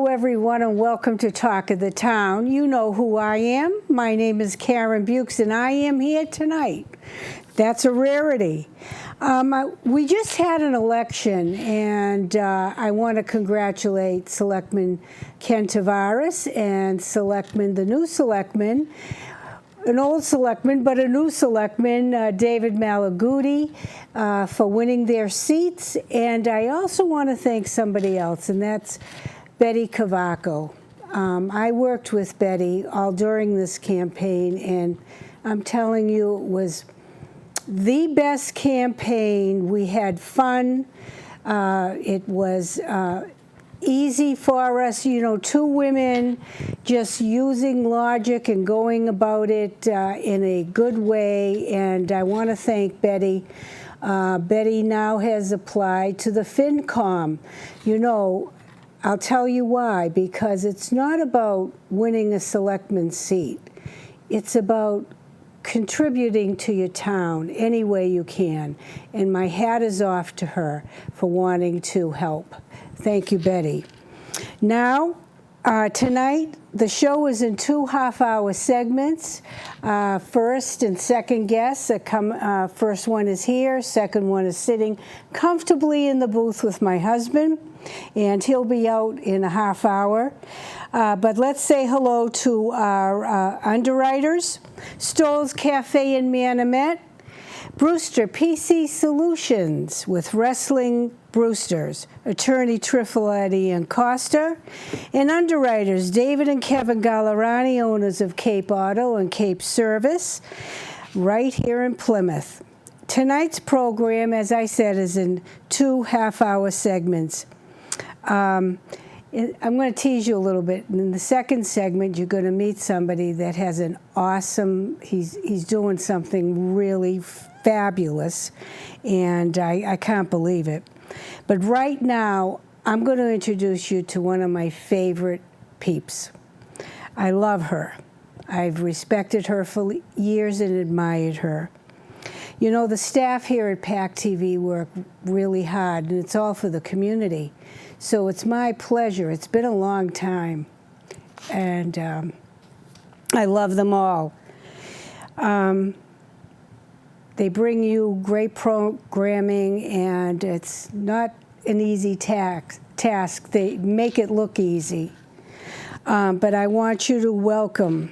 everyone, and welcome to Talk of the Town. You know who I am. My name is Karen Bukes, and I am here tonight. That's a rarity. We just had an election, and I want to congratulate Selectman Ken Tavares and the new Selectman, an old Selectman, but a new Selectman, David Malaguti, for winning their seats. And I also want to thank somebody else, and that's Betty Cavaco. I worked with Betty all during this campaign, and I'm telling you, it was the best campaign. We had fun. It was easy for us, you know, two women just using logic and going about it in a good way. And I want to thank Betty. Betty now has applied to the FinCom. You know, I'll tell you why, because it's not about winning a selectman's seat. It's about contributing to your town any way you can. And my hat is off to her for wanting to help. Thank you, Betty. Now, tonight, the show is in two half-hour segments. First and second guests. First one is here. Second one is sitting comfortably in the booth with my husband, and he'll be out in a half hour. But let's say hello to our underwriters. Stoll's Cafe in Manomet, Brewster PC Solutions with Wrestling Brewsters, Attorney Trifiletti and Costa, and underwriters David and Kevin Gallerani, owners of Cape Auto and Cape Service, right here in Plymouth. Tonight's program, as I said, is in two half-hour segments. I'm going to tease you a little bit. In the second segment, you're going to meet somebody that has an awesome, he's doing something really fabulous, and I can't believe it. But right now, I'm going to introduce you to one of my favorite peeps. I love her. I've respected her for years and admired her. You know, the staff here at PAC-TV work really hard, and it's all for the community. So it's my pleasure. It's been a long time, and I love them all. They bring you great programming, and it's not an easy task. They make it look easy. But I want you to welcome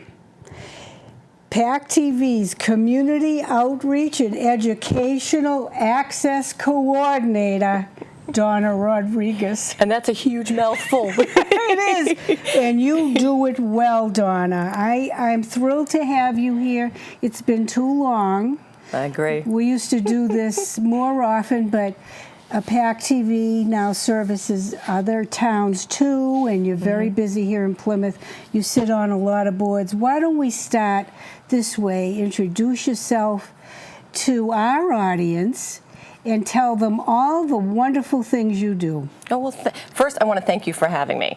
PAC-TV's Community Outreach and Educational Access Coordinator, Donna Rodriguez. And that's a huge mouthful. It is. And you do it well, Donna. I'm thrilled to have you here. It's been too long. I agree. We used to do this more often, but PAC-TV now services other towns too, and you're very busy here in Plymouth. You sit on a lot of boards. Why don't we start this way? Introduce yourself to our audience and tell them all the wonderful things you do. Oh, well, first, I want to thank you for having me,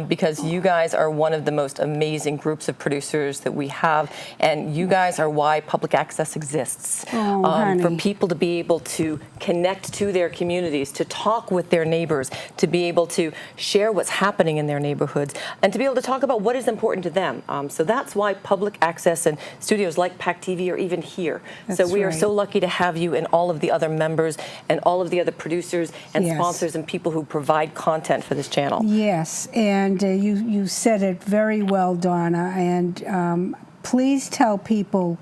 because you guys are one of the most amazing groups of producers that we have, and you guys are why public access exists. For people to be able to connect to their communities, to talk with their neighbors, to be able to share what's happening in their neighborhoods, and to be able to talk about what is important to them. So that's why public access and studios like PAC-TV are even here. So we are so lucky to have you and all of the other members and all of the other producers and sponsors and people who provide content for this channel. Yes, and you said it very well, Donna, and please tell people,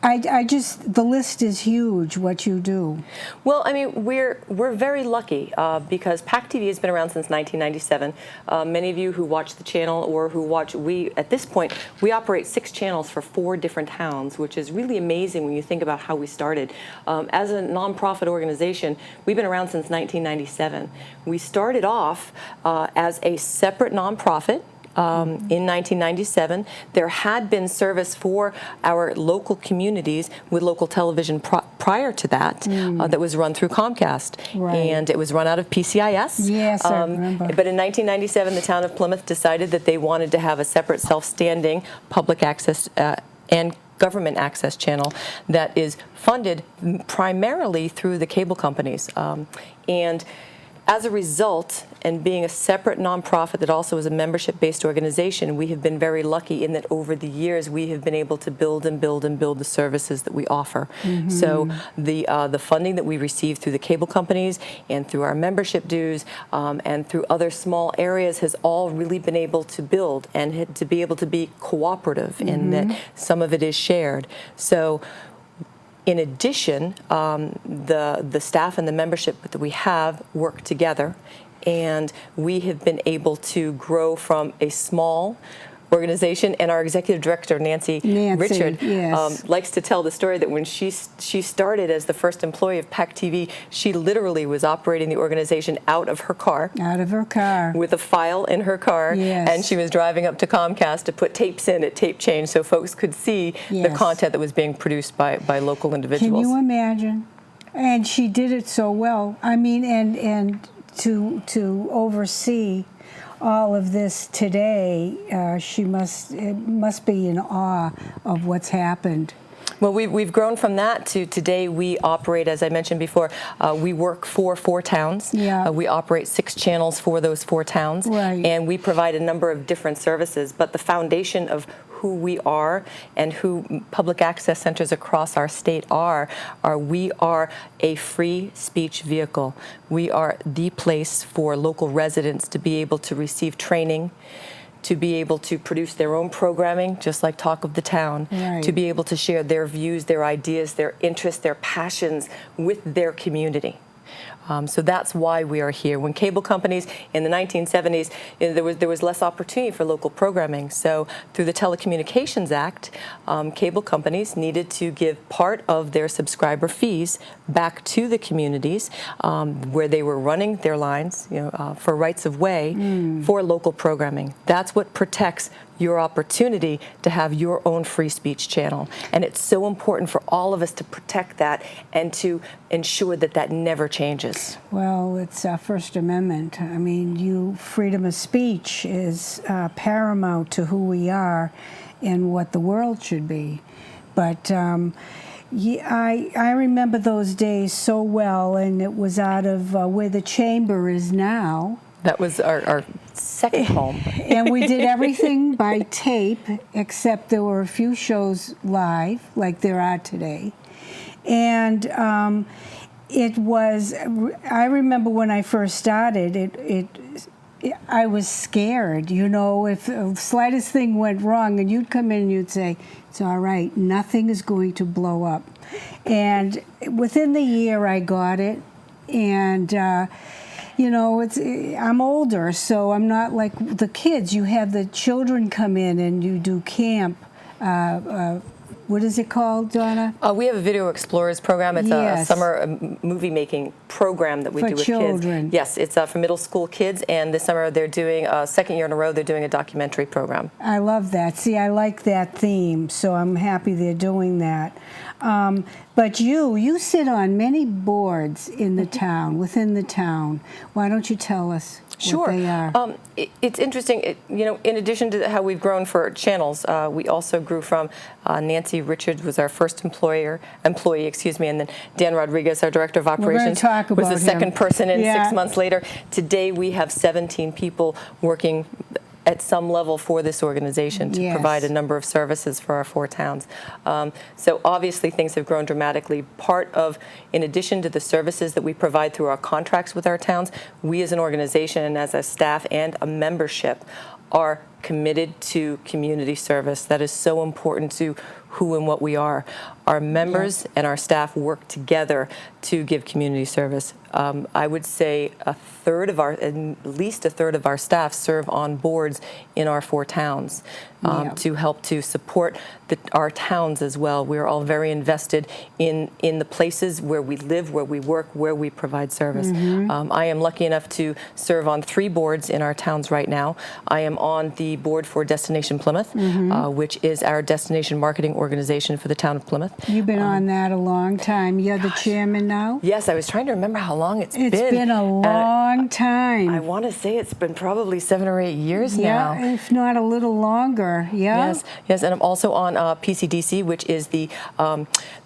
the list is huge, what you do. Well, I mean, we're very lucky because PAC-TV has been around since 1997. Many of you who watch the channel or who watch, at this point, we operate 6 channels for 4 different towns, which is really amazing when you think about how we started. As a nonprofit organization, we've been around since 1997. We started off as a separate nonprofit. In 1997, there had been service for our local communities with local television prior to that that was run through Comcast. And it was run out of PCIS. Yes, I remember. But in 1997, the town of Plymouth decided that they wanted to have a separate self-standing public access and government access channel that is funded primarily through the cable companies. And As a result, and being a separate nonprofit that also is a membership-based organization, we have been very lucky in that over the years we have been able to build and build and build the services that we offer. So the funding that we receive through the cable companies and through our membership dues and through other small areas has all really been able to build and to be able to be cooperative in that some of it is shared. So in addition, the staff and the membership that we have work together, and we have been able to grow from a small organization. And our executive director, Nancy Richard, yes. likes to tell the story that when she started as the first employee of PAC-TV, she literally was operating the organization out of her car. Out of her car. With a file in her car. Yes. And she was driving up to Comcast to put tapes in at tape change so folks could see the content that was being produced by local individuals. Can you imagine? And she did it so well. I mean, and to oversee all of this today, it must be in awe of what's happened. Well, we've grown from that to today. We operate, as I mentioned before, we work for 4 towns. Yeah. We operate 6 channels for those 4 towns. Right. And we provide a number of different services. But the foundation of who we are and who public access centers across our state are we are a free speech vehicle. We are the place for local residents to be able to receive training, to be able to produce their own programming, just like Talk of the Town, right. to be able to share their views, their ideas, their interests, their passions with their community. So that's why we are here. When cable companies in the 1970s, there was less opportunity for local programming. So through the Telecommunications Act, cable companies needed to give part of their subscriber fees back to the communities where they were running their lines, for rights of way for local programming. That's what protects your opportunity to have your own free speech channel. And it's so important for all of us to protect that and to ensure that that never changes. Well, it's First Amendment. I mean, freedom of speech is paramount to who we are and what the world should be. But I remember those days so well, and it was out of where the chamber is now. That was our second home. And we did everything by tape, except there were a few shows live, like there are today. And it was, I remember when I first started, I was scared, if the slightest thing went wrong, and you'd come in and you'd say, it's all right, nothing is going to blow up. And within the year, I got it, and I'm older, so I'm not like the kids. You have the children come in and you do camp. What is it called, Donna? We have a Video Explorers program. It's Yes. a summer movie-making program that we For do with children. kids. Yes, it's for middle school kids, and this summer they're doing, second year in a row, they're doing a documentary program. I love that. See, I like that theme, so I'm happy they're doing that. But you sit on many boards in the town, within the town. Why don't you tell us what they are? It's interesting. In addition to how we've grown for channels, we also grew from Nancy Richards was our first employee, and then Dan Rodriguez, our director of operations, was the second person in 6 months later. Today we have 17 people working at some level for this organization to provide a number of services for our 4 towns. So obviously things have grown dramatically. Part of, in addition to the services that we provide through our contracts with our towns, we as an organization and as a staff and a membership are committed to community service. That is so important to who and what we are. Our members and our staff work together to give community service. I would say at least a third of our staff serve on boards in our 4 towns to help to support our towns as well. We're all very invested in the places where we live, where we work, where we provide service. I am lucky enough to serve on 3 boards in our towns right now. I am on the the board for Destination Plymouth, which is our destination marketing organization for the town of Plymouth. You've been on that a long time. You're the chairman now? Yes, I was trying to remember how long it's been. It's been a long time. I want to say it's been probably 7 or 8 years now. Yeah, if not a little longer. Yeah. Yes, yes, and I'm also on PCDC, which is the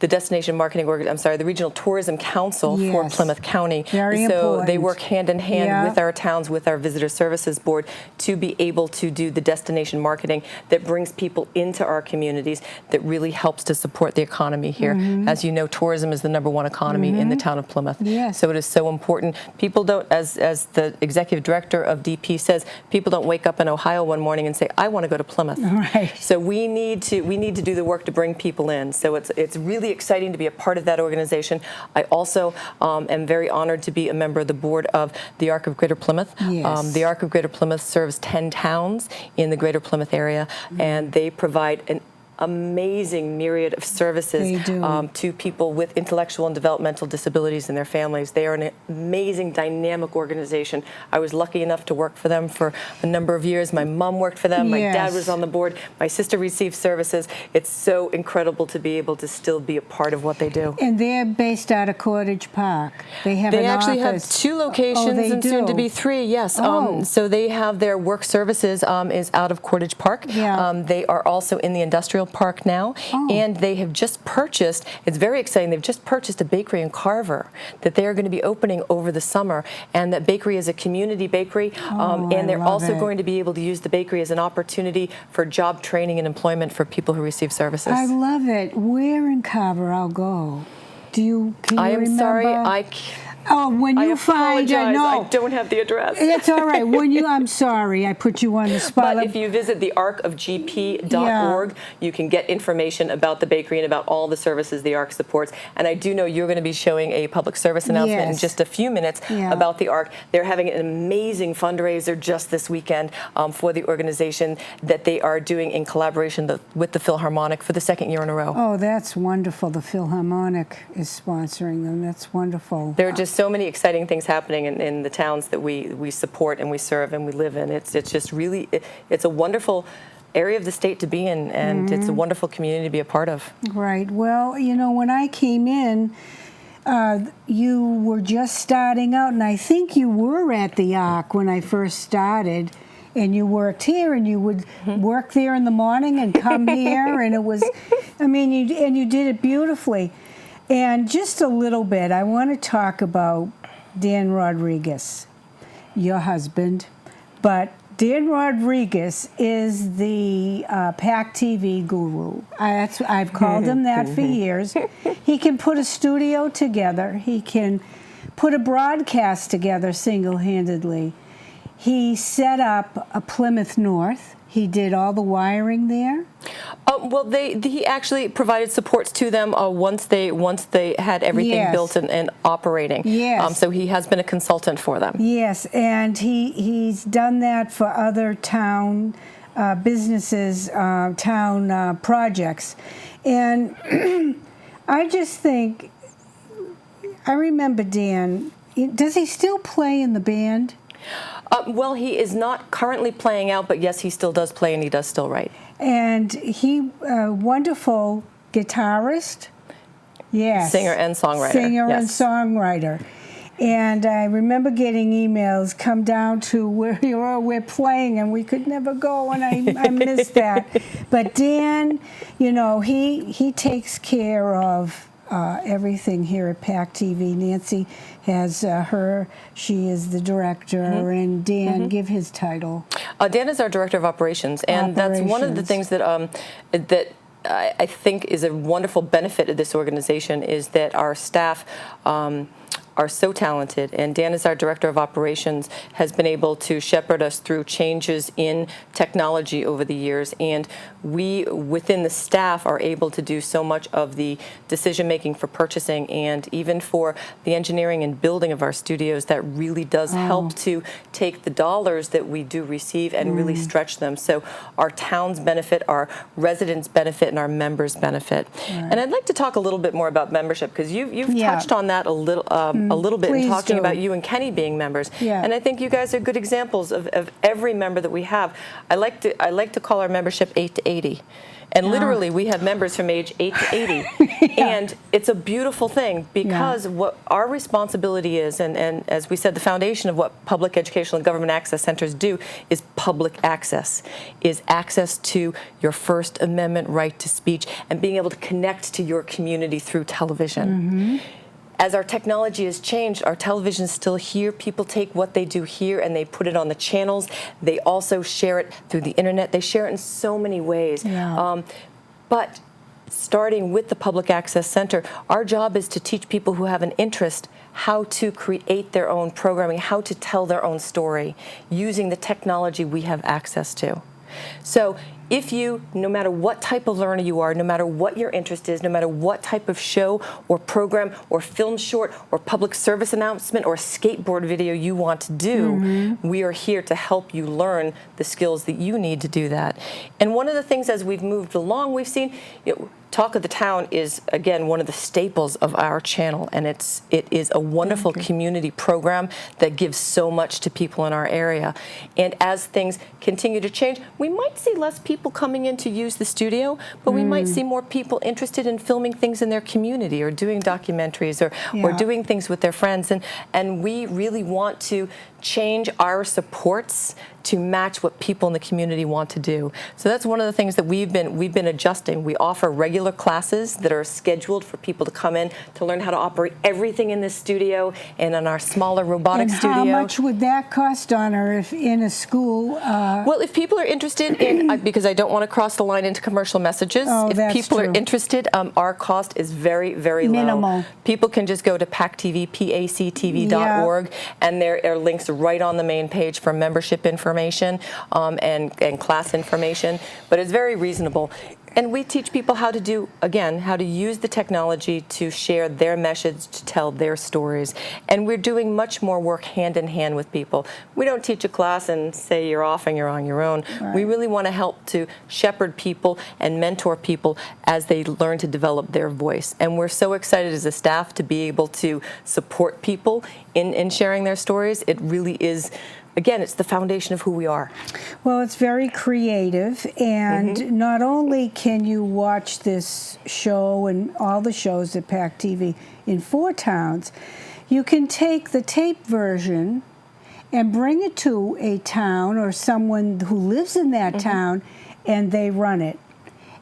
Destination Marketing the Regional Tourism Council for Plymouth County. Very important. They work hand in hand with our towns, with our Visitor Services Board, to be able to do the destination marketing that brings people into our communities, that really helps to support the economy here. As you know, tourism is the #1 economy in the town of Plymouth. Yes. So it is so important. People don't, as the executive director of DP says, people don't wake up in Ohio one morning and say, I want to go to Plymouth. Right. So we need to do the work to bring people in. So it's really exciting to be a part of that organization. I also am very honored to be a member of the board of the Arc of Greater Plymouth. Yes. The Arc of Greater Plymouth serves 10 towns in the Greater Plymouth area, and they provide an amazing myriad of services to people with intellectual and developmental disabilities and their families. They are an amazing, dynamic organization. I was lucky enough to work for them for a number of years. My mom worked for them. My dad was on the board. My sister received services. It's so incredible to be able to still be a part of what they do. And they're based out of Cottage Park. They have They an actually have office. 2 locations and soon to be 3, yes. So they have their work services is out of Cottage Park. They are also in the industrial park now, and they have just purchased, it's very exciting, they've just purchased a bakery in Carver that they are going to be opening over the summer, and that bakery is a community bakery, and they're also going to be able to use the bakery as an opportunity for job training and employment for people who receive services. I love it. Where in Carver I'll go? Can you I am remember? sorry, Oh, when you find I don't have the address. It's all right. I'm sorry, I put you on the spot. But if you visit the arcofgp.org, you can get information about the bakery and about all the services the ARC supports. And I do know you're going to be showing a public service announcement in just a few minutes about the ARC. They're having an amazing fundraiser just this weekend for the organization that they are doing in collaboration with the Philharmonic for the 2nd year in a row. Oh, that's wonderful. The Philharmonic is sponsoring them. That's wonderful. There are just so many exciting things happening in the towns that we support and we serve and we live in. It's just really, it's a wonderful area of the state to be in, and it's a wonderful community to be a part of. Right. Well, you know, when I came in, you were just starting out, and I think you were at the ARC when I first started. And you worked here, and you would work there in the morning and come here, and it was, I mean, you did it beautifully. And just a little bit, I want to talk about Dan Rodriguez, your husband. But Dan Rodriguez is the PAC-TV guru. I've called him that for years. He can put a studio together. He can put a broadcast together single-handedly. He set up a Plymouth North. He did all the wiring there. Well, he actually provided supports to them once they had everything built and operating. Yes. So he has been a consultant for them. Yes, and he's done that for other town businesses, town projects. And I just think, I remember Dan, does he still play in the band? Well, he is not currently playing out, but yes, he still does play and he does still write. And he, wonderful guitarist. Yes. Singer and songwriter. Singer and songwriter. And I remember getting emails, come down to where we're playing, and we could never go, and I missed that. But Dan, you know, he takes care of everything here at PAC-TV. Nancy has she is the director, and Dan, give his title. Dan is our director of operations, and that's one of the things that that I think is a wonderful benefit of this organization, is that our staff are so talented, and Dan, as our director of operations, has been able to shepherd us through changes in technology over the years, and we within the staff are able to do so much of the decision making for purchasing and even for the engineering and building of our studios. That really does help to take the dollars that we do receive and really stretch them, so our towns benefit, our residents benefit, and our members benefit. And I'd like to talk a little bit more about membership, because you've touched on that a little a little bit in Please talking do. about you and Kenny being members. Yeah. And I think you guys are good examples of every member that we have. I like to call our membership 8 to 80. And literally, we have members from age 8 to 80. And it's a beautiful thing because what our responsibility is, and as we said, the foundation of what public educational and government access centers do is public access, is access to your First Amendment right to speech and being able to connect to your community through television. As our technology has changed, our television is still here. People take what they do here and they put it on the channels. They also share it through the internet. They share it in so many ways. But starting with the Public Access Center, our job is to teach people who have an interest how to create their own programming, how to tell their own story using the technology we have access to. So if you, no matter what type of learner you are, no matter what your interest is, no matter what type of show or program or film short or public service announcement or skateboard video you want to do, we are here to help you learn the skills that you need to do that. And one of the things as we've moved along, we've seen, Talk of the Town is, again, one of the staples of our channel, and it is a wonderful community program that gives so much to people in our area. And as things continue to change, we might see less people coming in to use the studio, but we might see more people interested in filming things in their community or doing documentaries or doing things with their friends. And we really want to change our supports to match what people in the community want to do. So that's one of the things that we've been adjusting. We offer regular classes that are scheduled for people to come in to learn how to operate everything in this studio and in our smaller robotic studio. How much would that cost, Donna, if in a school? Well, if people are interested in, because I don't want to cross the line into commercial messages, if people are interested, our cost is very, very minimal. low. People can just go to PAC-TV, PAC-TV.org, and there are links right on the main page for membership information and class information, but it's very reasonable. And we teach people how to do, again, how to use the technology to share their message, to tell their stories. And we're doing much more work hand in hand with people. We don't teach a class and say you're off and you're on your own. Right. We really want to help to shepherd people and mentor people as they learn to develop their voice. And we're so excited as a staff to be able to support people in sharing their stories. It really is, again, it's the foundation of who we are. Well, it's very creative, and not only can you watch this show and all the shows at PAC-TV in 4 towns, you can take the tape version and bring it to a town or someone who lives in that town, and they run it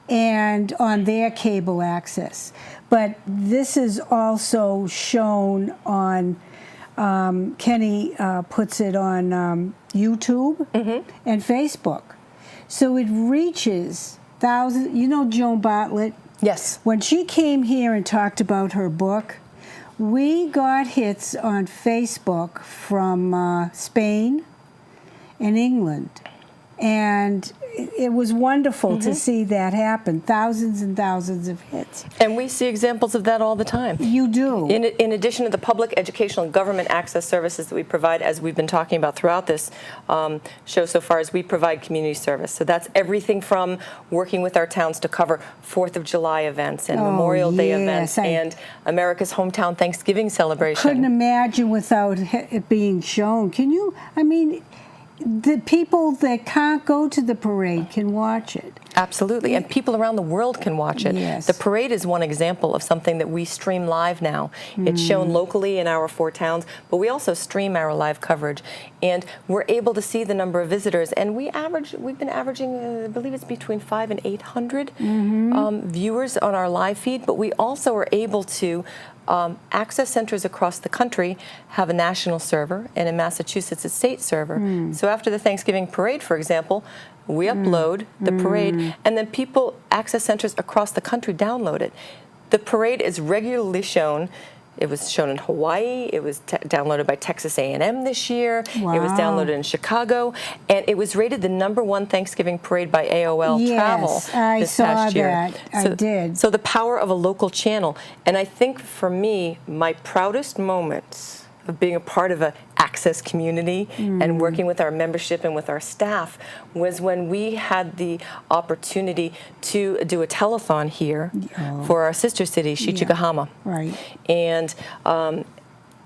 and on their cable access. But this is also shown on Kenny puts it on YouTube and Facebook. So it reaches thousands. You know Joan Bartlett? Yes. When she came here and talked about her book, we got hits on Facebook from Spain and England. And it was wonderful to see that happen. Thousands and thousands of hits. And we see examples of that all the time. You do. In addition to the public educational and government access services that we provide, as we've been talking about throughout this show so far, is we provide community service. So that's everything from working with our towns to cover 4th of July events and Memorial Day events and America's Hometown Thanksgiving celebration. Couldn't imagine without it being shown. Can you? I mean, the people that can't go to the parade can watch it. Absolutely, and people around the world can watch it. Yes. The parade is one example of something that we stream live now. It's shown locally in our 4 towns, but we also stream our live coverage. And we're able to see the number of visitors, and we've been averaging, I believe it's between 500 and 800 viewers on our live feed, but we also are able to access centers across the country have a national server, and in Massachusetts a state server. So after the Thanksgiving parade, for example, we upload the parade, and then people, access centers across the country, download it. The parade is regularly shown. It was shown in Hawaii. It was downloaded by Texas A&M this year. Wow. It was downloaded in Chicago, and it was rated the #1 Thanksgiving parade by AOL Travel this past year. Yes, I saw that. I did. So the power of a local channel, and I think for me, my proudest moments of being a part of an access community and working with our membership and with our staff was when we had the opportunity to do a telethon here for our sister city, Shichigahama. Right. And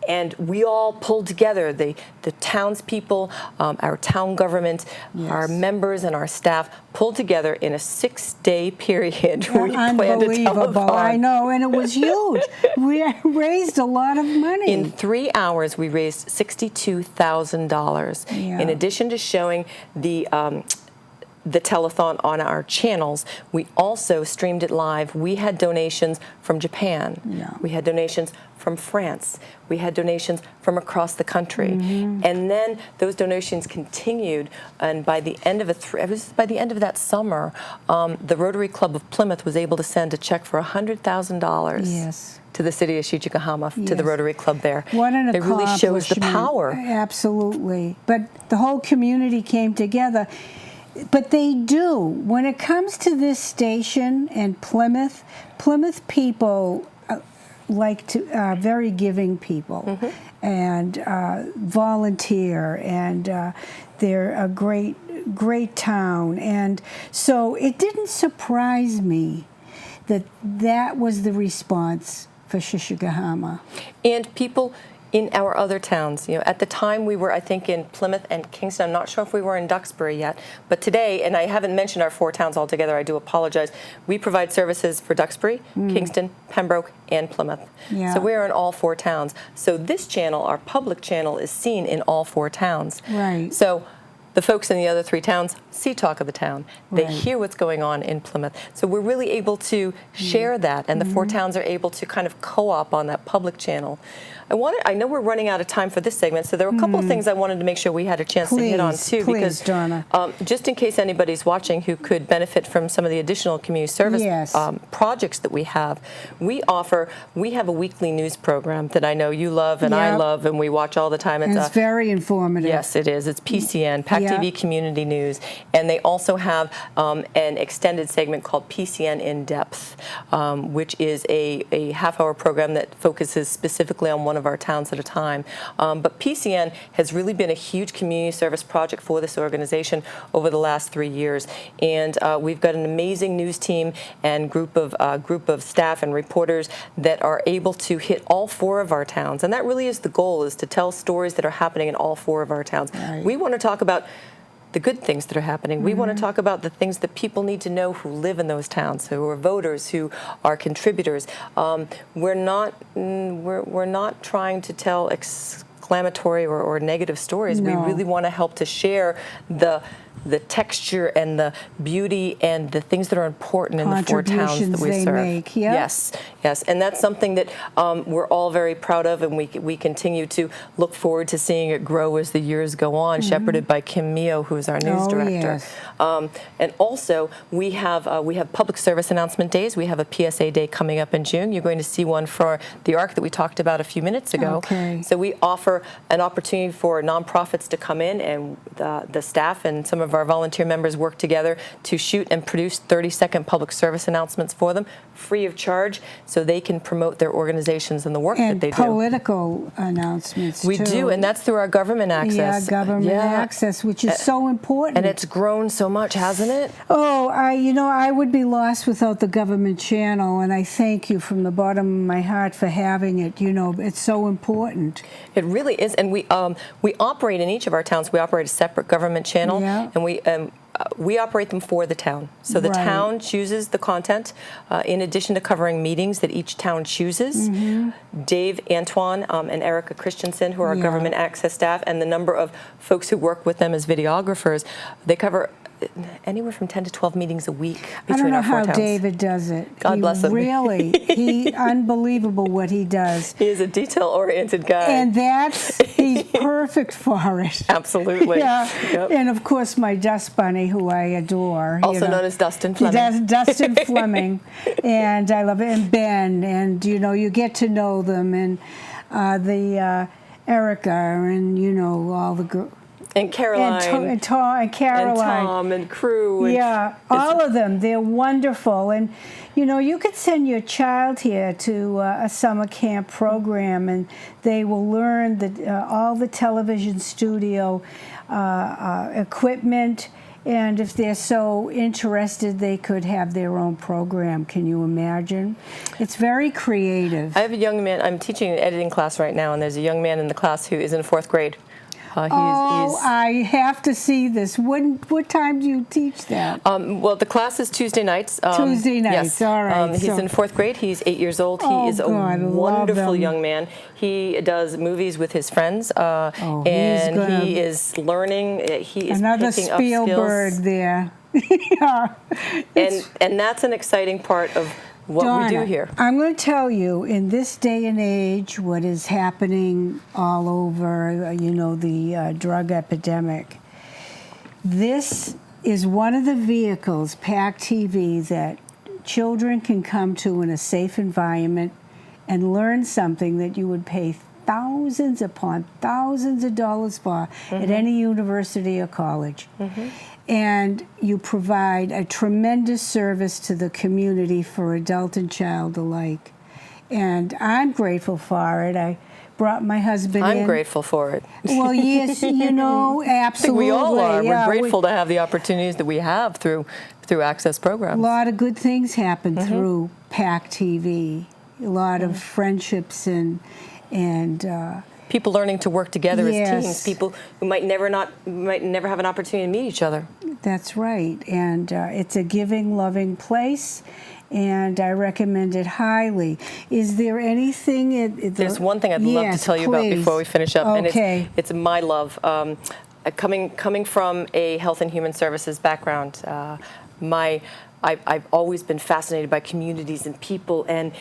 And we all pulled together, the townspeople, our town government, our members and our staff pulled together in a 6-day period. We planned a Unbelievable, telethon. I know, and it was huge. We raised a lot of money. In 3 hours, we raised $62,000. Yeah. In addition to showing the telethon on our channels, we also streamed it live. We had donations from Japan. Yeah. We had donations from France. We had donations from across the country. Mm-hmm. And then those donations continued, and by the end of by the end of that summer, the Rotary Club of Plymouth was able to send a check for $100,000. Yes. To the city of Shichigahama, to the Yes. Rotary Club there. What an It really shows the accomplishment. power. Absolutely. But the whole community came together. But they do. When it comes to this station and Plymouth people are very giving people and volunteer, and they're a great town. And so it didn't surprise me that was the response for Shichigahama. And people in our other towns, at the time we were, I think, in Plymouth and Kingston. I'm not sure if we were in Duxbury yet, but today, and I haven't mentioned our 4 towns altogether, I do apologize. We provide services for Duxbury, Kingston, Pembroke, and Plymouth. Yeah. So we're in all 4 towns. So this channel, our public channel, is seen in all 4 towns. Right. So the folks in the other 3 towns see Talk of the Town. They Right. hear what's going on in Plymouth. So we're really able to share that, and the 4 towns are able to kind of co-op on that public channel. I know we're running out of time for this segment, so there were a couple of things I wanted to make sure we had a chance to hit on too, Please, Donna. just in case anybody's watching who could benefit from some of the additional community service Yes. projects that we have a weekly news program that I know you love and I Yep. love, and we watch all the time. And it's very informative. Yes, it is. It's PCN, PAC-TV Yeah. Community News, and they also have an extended segment called PCN In Depth, which is a half-hour program that focuses specifically on one of our towns at a time. But PCN has really been a huge community service project for this organization over the last 3 years, and we've got an amazing news team and group of staff and reporters that are able to hit all 4 of our towns, and that really is the goal: is to tell stories that are happening in all 4 of our towns. Right. We want to talk about the good things that are happening. We want to talk about the things that people need to know who live in those towns, who are voters, who are contributors. We're not trying to tell exclamatory or negative stories. No. We really want to help to share the texture and the beauty and the things that are important in the 4 towns that we Contributions they serve. make, yep. Yes, and that's something that we're all very proud of, and we continue to look forward to seeing it grow as the years go on, shepherded by Kim Mio, who is our news director. Yes. And also, we have public service announcement days. We have a PSA day coming up in June. You're going to see one for the ARC that we talked about a few minutes ago. Okay. So we offer an opportunity for nonprofits to come in, and the staff and some of our volunteer members work together to shoot and produce 30-second public service announcements for them, free of charge, so they can promote their organizations and the work that they do. And political announcements, We too. do, and that's through our government access. Yeah, government access, which is so important. And it's grown so much, hasn't it? Oh, I would be lost without the government channel, and I thank you from the bottom of my heart for having it. It's so important. It really is, and we operate in each of our towns. We operate a separate government channel, Yeah. and we operate them for the town. So the Right. town chooses the content, in addition to covering meetings that each town chooses. Dave Antoine and Erica Christensen, who are our Yeah. government access staff, and the number of folks who work with them as videographers, they cover anywhere from 10 to 12 meetings a week I don't between know our 4 how towns. David does it. God bless him. Really, unbelievable what he does. He is a detail-oriented guy. And he's perfect for it. Absolutely. Yeah. Yep. And of course, my dust bunny, who I adore. Also known as Dustin Fleming. That's Dustin Fleming. And I love it. And Ben. And, you get to know them. And Erica and, all the And Caroline. and Caroline. And Tom and crew. And Yeah, all of them. They're wonderful. And, you could send your child here to a summer camp program, and they will learn all the television studio equipment And if they're so interested, they could have their own program. Can you imagine? It's very creative. I have a young man, I'm teaching an editing class right now, and there's a young man in the class who is in 4th grade. I have to see this. What time do you teach that? Well, the class is Tuesday nights. Tuesday nights, yes. all right. He's in 4th grade. He's 8 years old. He is a wonderful young man. He does movies with his friends, and he is learning. He is another picking up Spielberg skills. There. Yeah. And that's an exciting part of what Donna, we do here. I'm going to tell you, in this day and age, what is happening all over, the drug epidemic, this is one of the vehicles, PAC-TV, that children can come to in a safe environment and learn something that you would pay thousands upon thousands of dollars for at any university or college. And you provide a tremendous service to the community for adult and child alike. And I'm grateful for it. I brought my husband in. I'm grateful for it. Well, yes, absolutely. I think we all are. Yeah, we're grateful to have the opportunities that we have through access programs. A lot of good things happen through PAC-TV. A lot of friendships and people learning to work together yes. as teams. People who might never have an opportunity to meet each other. That's right. And it's a giving, loving place. And I recommend it highly. Is there anything? There's one thing I'd love to tell you about before we finish up, okay. and it's my love. Coming from a health and human services background, I've always been fascinated by communities and people and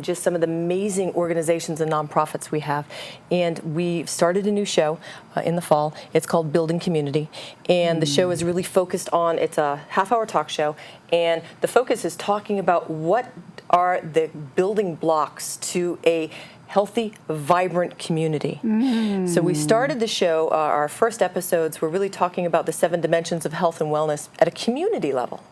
just some of the amazing organizations and nonprofits we have. And we've started a new show in the fall. It's called Building Community. And the show is really focused on, it's a half-hour talk show, and the focus is talking about what are the building blocks to a healthy, vibrant community. So we started the show, our first episodes were really talking about the 7 dimensions of health and wellness at a community level.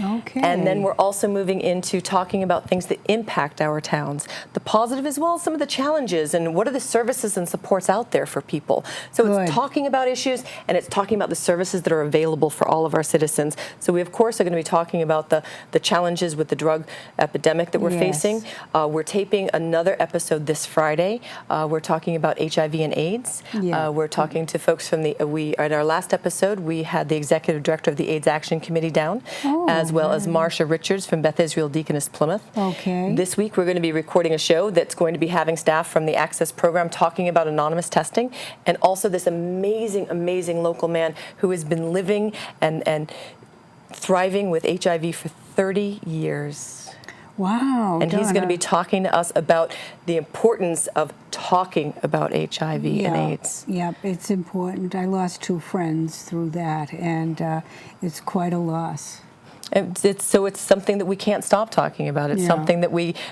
Okay. And then we're also moving into talking about things that impact our towns, the positive as well as some of the challenges, and what are the services and supports out there for people. So it's talking about issues, and it's talking about the services that are available for all of our citizens. So we, of course, are going to be talking about the challenges with the drug epidemic that we're facing. We're taping another episode this Friday. We're talking about HIV and AIDS. We're talking to folks from at our last episode, we had the executive director of the AIDS Action Committee down, as well as Marsha Richards from Beth Israel Deaconess Plymouth. This week we're going to be recording a show that's going to be having staff from the Access program talking about anonymous testing, and also this amazing, amazing local man who has been living and thriving with HIV for 30 years. Wow, and he's going to be talking to us about the importance of talking about HIV and AIDS. Yep, it's important. I lost 2 friends through that, and it's quite a loss. So it's something that we can't stop talking about. It's something that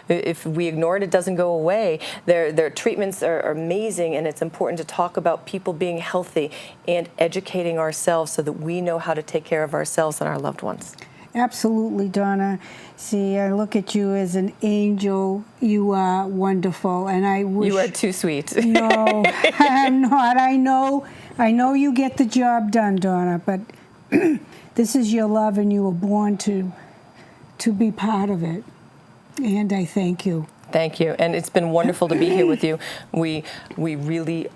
if we ignore it, it doesn't go away. Their treatments are amazing, and it's important to talk about people being healthy and educating ourselves so that we know how to take care of ourselves and our loved ones. Absolutely, Donna. See, I look at you as an angel. You are wonderful, and I wish... You are too sweet. No, I'm not. I know you get the job done, Donna, but this is your love, and you were born to be part of it, and I thank you. Thank you, and it's been wonderful to be here with you. We really...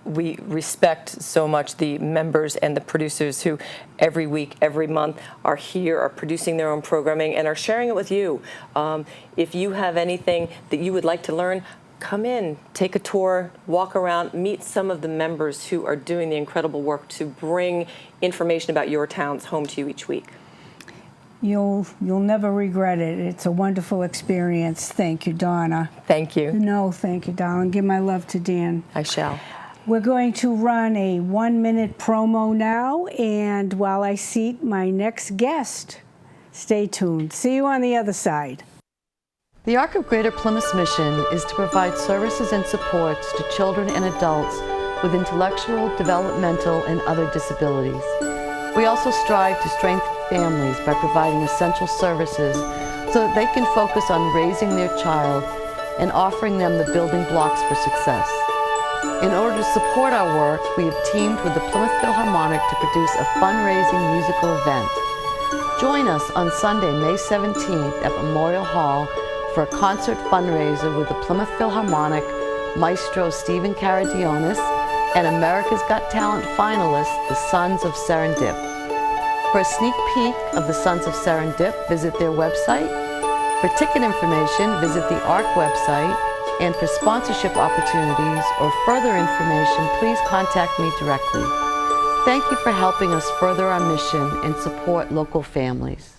we respect so much the members and the producers who every week, every month are here, are producing their own programming, and are sharing it with you. If you have anything that you would like to learn, come in, take a tour, walk around, meet some of the members who are doing the incredible work to bring information about your towns home to you each week. You'll never regret it. It's a wonderful experience. Thank you, Donna. Thank you. No, thank you, darling. Give my love to Dan. I shall. We're going to run a 1-minute promo now, and while I seat my next guest, stay tuned. See you on the other side. The Arc of Greater Plymouth's mission is to provide services and supports to children and adults with intellectual, developmental, and other disabilities. We also strive to strengthen families by providing essential services so that they can focus on raising their child and offering them the building blocks for success. In order to support our work, we have teamed with the Plymouth Philharmonic to produce a fundraising musical event. Join us on Sunday, May 17th at Memorial Hall for a concert fundraiser with the Plymouth Philharmonic, Maestro Stephen Karadionis, and America's Got Talent finalist, the Sons of Serendip. For a sneak peek of the Sons of Serendip, visit their website. For ticket information, visit the ARC website. And for sponsorship opportunities or further information, please contact me directly. Thank you for helping us further our mission and support local families.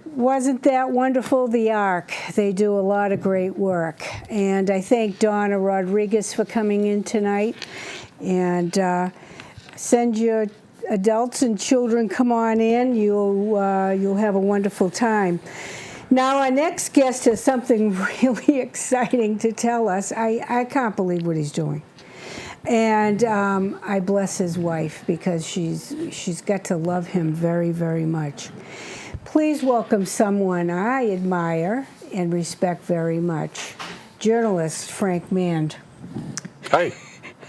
Wasn't that wonderful, the ARC? They do a lot of great work. And I thank Donna Rodriguez for coming in tonight. And send your adults and children, come on in. You'll have a wonderful time. Now, our next guest has something really exciting to tell us. I can't believe what he's doing. And I bless his wife because she's got to love him very, very much. Please welcome someone I admire and respect very much, journalist Frank Mand. Hi.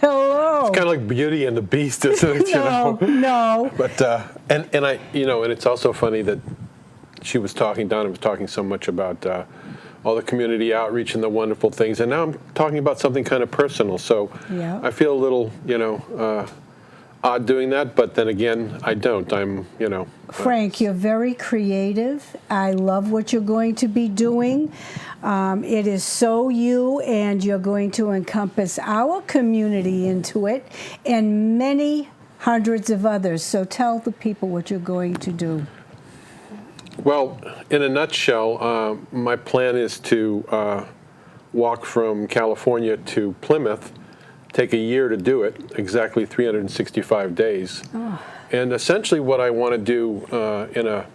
Hello. It's kind of like Beauty and the Beast, isn't it? No. But and I, and it's also funny that Donna was talking so much about all the community outreach and the wonderful things, and now I'm talking about something kind of personal. So Yeah. I feel a little, odd doing that, but then again, I don't. Frank, you're very creative. I love what you're going to be doing. It is so you, and you're going to encompass our community into it and many hundreds of others. So tell the people what you're going to do. Well, in a nutshell, my plan is to walk from California to Plymouth, take a year to do it, exactly 365 days. Oh. And essentially what I want to do in a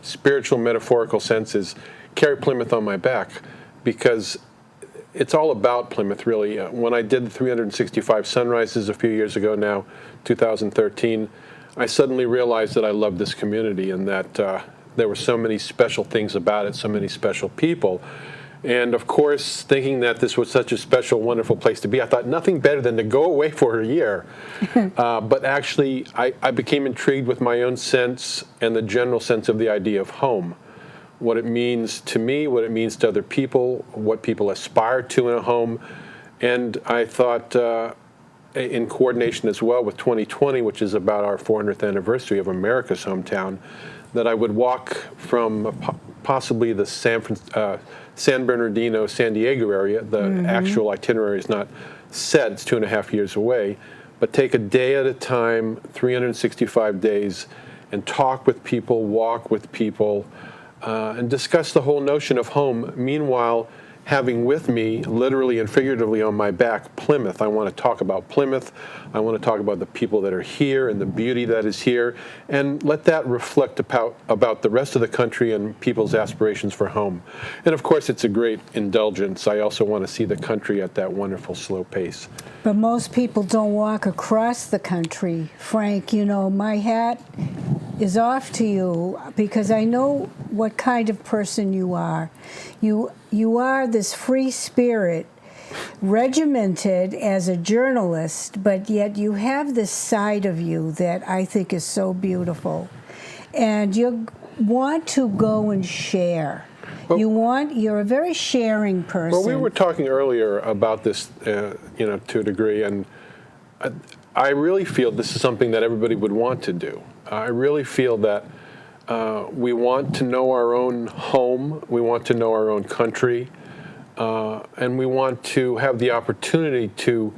spiritual, metaphorical sense is carry Plymouth on my back, because it's all about Plymouth, really. When I did the 365 sunrises a few years ago now, 2013, I suddenly realized that I loved this community and that there were so many special things about it, so many special people. And of course, thinking that this was such a special, wonderful place to be, I thought nothing better than to go away for a year. But actually, I became intrigued with my own sense and the general sense of the idea of home. What it means to me, what it means to other people, what people aspire to in a home. And I thought, in coordination as well with 2020, which is about our 400th anniversary of America's hometown, that I would walk from possibly the San Bernardino, San Diego area. The actual itinerary is not set, it's 2.5 years away, but take a day at a time, 365 days, and talk with people, walk with people, and discuss the whole notion of home. Meanwhile, having with me, literally and figuratively on my back, Plymouth. I want to talk about Plymouth. I want to talk about the people that are here and the beauty that is here, and let that reflect about the rest of the country and people's aspirations for home. And of course, it's a great indulgence. I also want to see the country at that wonderful slow pace. But most people don't walk across the country. Frank, my hat is off to you because I know what kind of person you are. You are this free spirit, regimented as a journalist, but yet you have this side of you that I think is so beautiful. And you want to go and share. Well, you're a very sharing person. Well, we were talking earlier about this, to a degree, and I really feel this is something that everybody would want to do. I really feel that we want to know our own home, we want to know our own country, and we want to have the opportunity to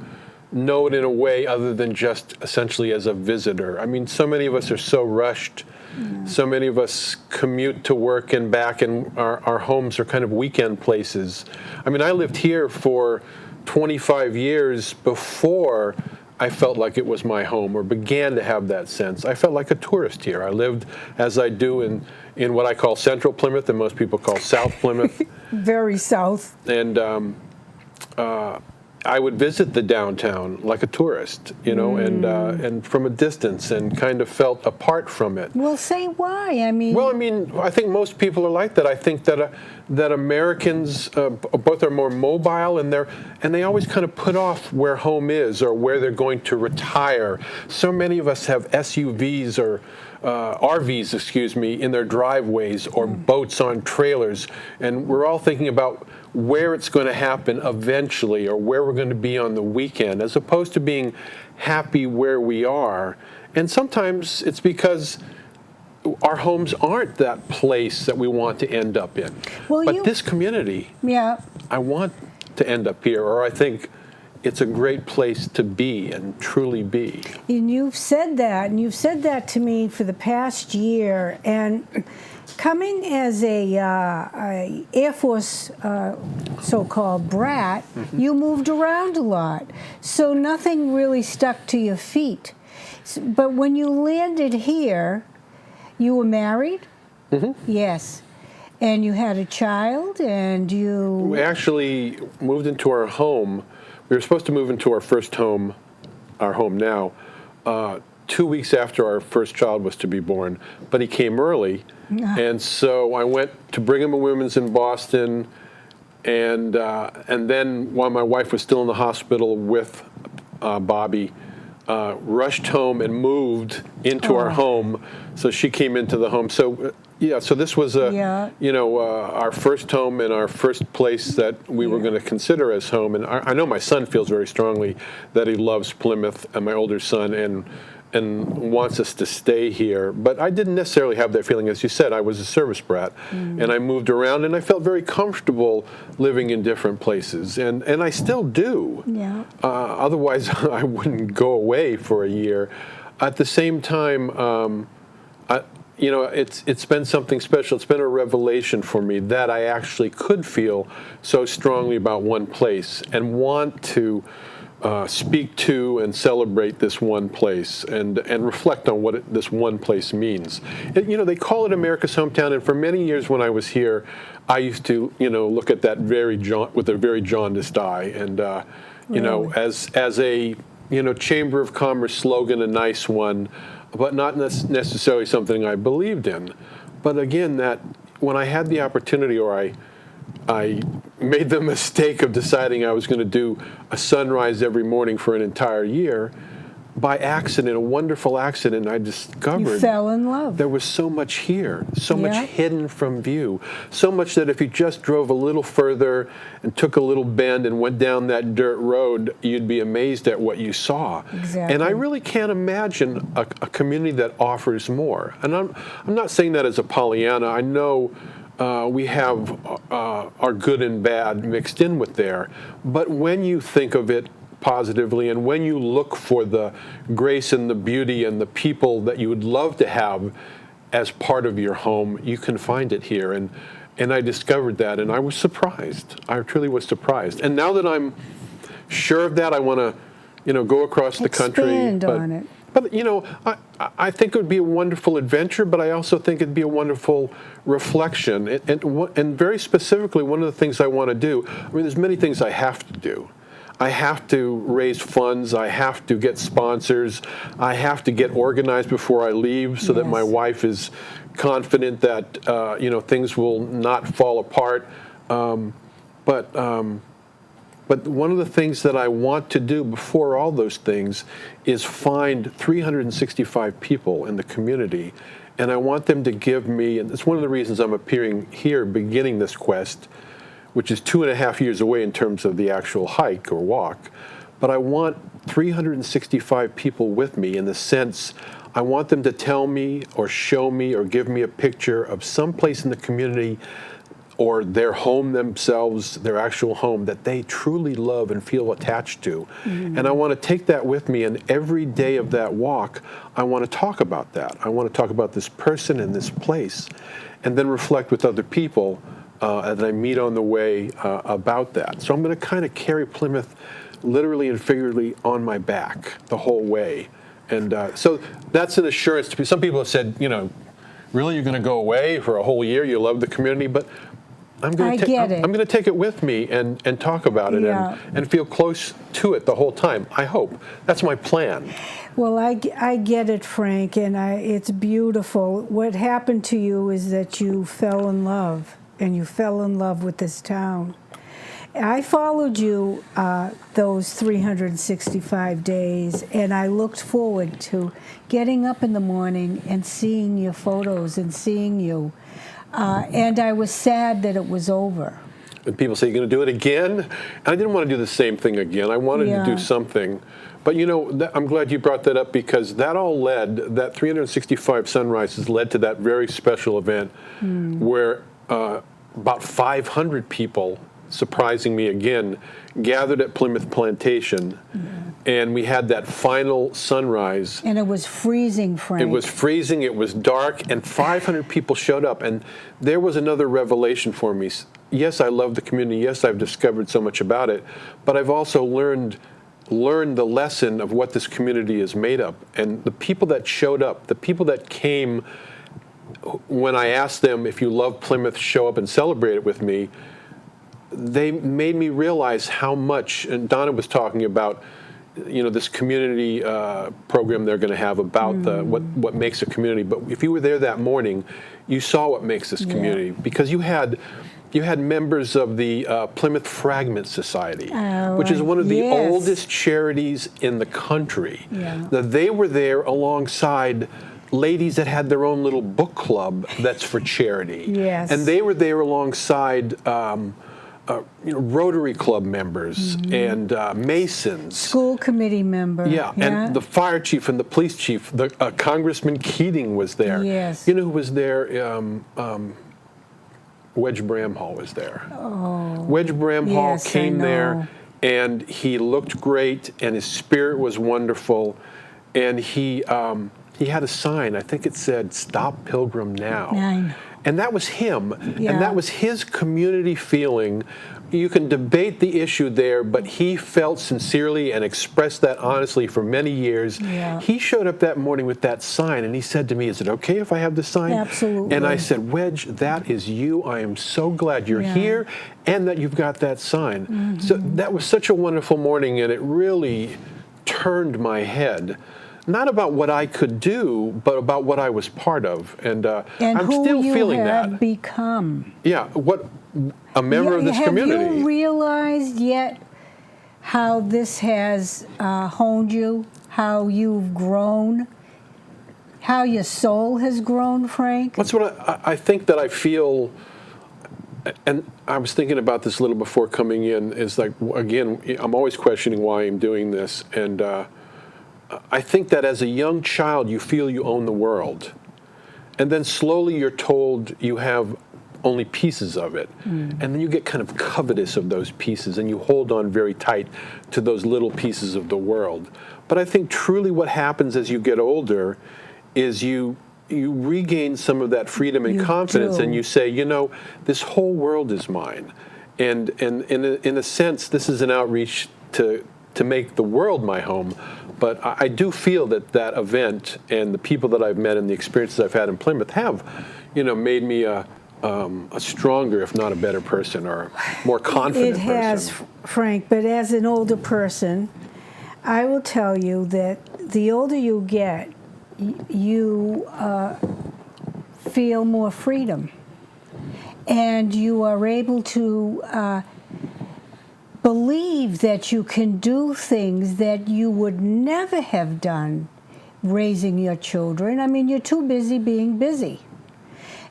know it in a way other than just essentially as a visitor. I mean, so many of us are so rushed. Yeah. So many of us commute to work and back, and our homes are kind of weekend places. I mean, I lived here for 25 years before I felt like it was my home or began to have that sense. I felt like a tourist here. I lived, as I do, in what I call Central Plymouth, and most people call South Plymouth. Very south. And I would visit the downtown like a tourist, and from a distance, and kind of felt apart from it. Well, say why. I think most people are like that. I think that that Americans both are more mobile, and they always kind of put off where home is or where they're going to retire. So many of us have SUVs or RVs, excuse me, in their driveways or boats on trailers, and we're all thinking about where it's going to happen eventually or where we're going to be on the weekend, as opposed to being happy where we are. And sometimes it's because our homes aren't that place that we want to end up in. Well, but this community, yeah, I want to end up here, or I think it's a great place to be and truly be. and you've said that to me for the past year. And coming as a Air Force so-called brat, you moved around a lot, so nothing really stuck to your feet. But when you landed here, you were married? Yes. And you had a child, and We actually moved into our home. We were supposed to move into our first home, our home now, 2 weeks after our first child was to be born, but he came early. And so I went to Brigham and Women's in Boston, and then while my wife was still in the hospital with Bobby, rushed home and moved into our home. So she came into the home. So so this was our first home and our first place that we were going to consider as home. And I know my son feels very strongly that he loves Plymouth, and my older son, and wants us to stay here. But I didn't necessarily have that feeling. As you said, I was a service brat, and I moved around, and I felt very comfortable living in different places, and I still do. Yeah. Otherwise, I wouldn't go away for a year. At the same time, it's been something special. It's been a revelation for me that I actually could feel so strongly about one place and want to speak to and celebrate this one place and reflect on what this one place means. They call it America's hometown, and for many years when I was here, I used to, look at that with a very jaundiced eye, and as a Chamber of Commerce slogan, a nice one, but not necessarily something I believed in. But again, that when I had the opportunity, or I made the mistake of deciding I was going to do a sunrise every morning for an entire year, by accident, a wonderful accident, I discovered You fell in love. there was so much here, so much hidden from view, so much that if you just drove a little further and took a little bend and went down that dirt road, you'd be amazed at what you saw. Exactly. And I really can't imagine a community that offers more. And I'm not saying that as a Pollyanna. I know we have our good and bad mixed in with there. But when you think of it positively, and when you look for the grace and the beauty and the people that you would love to have as part of your home, you can find it here. And I discovered that, and I was surprised. I truly was surprised. And now that I'm sure of that, I want to, go across the country. Expand on it. But, I think it would be a wonderful adventure, but I also think it'd be a wonderful reflection. And very specifically, one of the things I want to do, there's many things I have to do. I have to raise funds. I have to get sponsors. I have to get organized before I leave so that my wife is confident that, things will not fall apart. But one of the things that I want to do before all those things is find 365 people in the community, and I want them to give me, and it's one of the reasons I'm appearing here, beginning this quest, which is 2.5 years away in terms of the actual hike or walk. But I want 365 people with me, in the sense I want them to tell me or show me or give me a picture of some place in the community or their home themselves, their actual home, that they truly love and feel attached to. And I want to take that with me, and every day of that walk, I want to talk about that. I want to talk about this person and this place, and then reflect with other people that I meet on the way about that. So I'm going to kind of carry Plymouth literally and figuratively on my back the whole way. And so that's an assurance to me. Some people have said, really, you're going to go away for a whole year? You love the community? But I'm going to take it with me and talk about it and feel close to it the whole time, I hope. That's my plan. Well, I get it, Frank, and it's beautiful. What happened to you is that you fell in love. and you fell in love with this town. I followed you those 365 days, and I looked forward to getting up in the morning and seeing your photos and seeing you. And I was sad that it was over. And people say, you're going to do it again? And I didn't want to do the same thing again. I wanted to do something. But, you know, I'm glad you brought that up, because that all led, that 365 sunrises led to that very special event where about 500 people, surprising me again, gathered at Plymouth Plantation, and we had that final sunrise. And it was freezing, Frank. It was freezing, it was dark, and 500 people showed up. And there was another revelation for me. Yes, I love the community. Yes, I've discovered so much about it, but I've also learned the lesson of what this community is made of. And the people that showed up, the people that came when I asked them, if you love Plymouth, show up and celebrate it with me, they made me realize how much, and Donna was talking about, you know, this community program they're going to have about what makes a community. But if you were there that morning, you saw what makes this community, because you had members of the Plymouth Fragment Society, which is one of the oldest charities in the country. That they were there alongside ladies that had their own little book club that's for charity. And they were there alongside you know, Rotary Club members and Masons. School committee members. And the fire chief and the police chief. The Congressman Keating was there. You know who was there? Wedge Bramhall was there. Wedge Bramhall came there, and he looked great, and his spirit was wonderful, and he had a sign. I think it said, "Stop Pilgrim Now." And that was him, and that was his community feeling. You can debate the issue there, but he felt sincerely and expressed that honestly for many years. He showed up that morning with that sign, and he said to me, "Is it okay if I have the sign?" Absolutely. And I said, "Wedge, that is you. I am so glad you're here and that you've got that sign." So that was such a wonderful morning, and it really turned my head. Not about what I could do, but about what I was part of, and I'm still feeling that. And who you have become. What a member of this community. Have you realized yet how this has honed you, how you've grown, how your soul has grown, Frank? That's what I think that I feel, and I was thinking about this a little before coming in, is like, again, I'm always questioning why I'm doing this, and I think that as a young child, you feel you own the world. And then slowly you're told you have only pieces of it. And then you get kind of covetous of those pieces, and you hold on very tight to those little pieces of the world. But I think truly what happens as you get older is you regain some of that freedom and confidence, and you say, you know, this whole world is mine. And in a sense, this is an outreach to make the world my home. But I do feel that event and the people that I've met and the experiences I've had in Plymouth have, you know, made me a stronger, if not a better person, or more confident person. It has, Frank, but as an older person, I will tell you that the older you get, you feel more freedom. And you are able to believe that you can do things that you would never have done raising your children. I mean, you're too busy being busy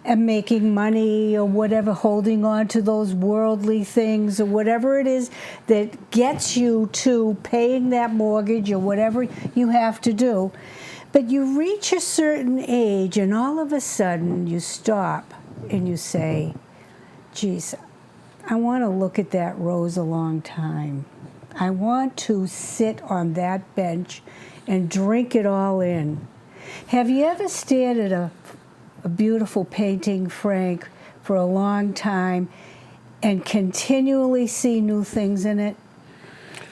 and making money or whatever, holding on to those worldly things or whatever it is that gets you to paying that mortgage or whatever you have to do. But you reach a certain age, and all of a sudden you stop and you say, geez, I want to look at that rose a long time. I want to sit on that bench and drink it all in. Have you ever stared at a beautiful painting, Frank, for a long time and continually see new things in it?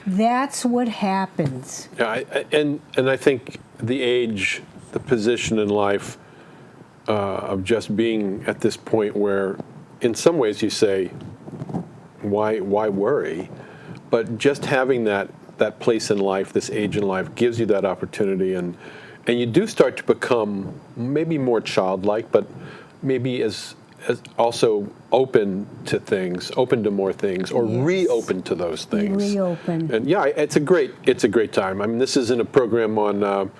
That's what happens. Yeah, and I think the age, the position in life of just being at this point where in some ways you say, why worry? But just having that place in life, this age in life, gives you that opportunity, and you do start to become maybe more childlike, but maybe as also open to more things, or Yes. reopen to those things. Reopen. And yeah, it's a great time. I mean, this isn't a program on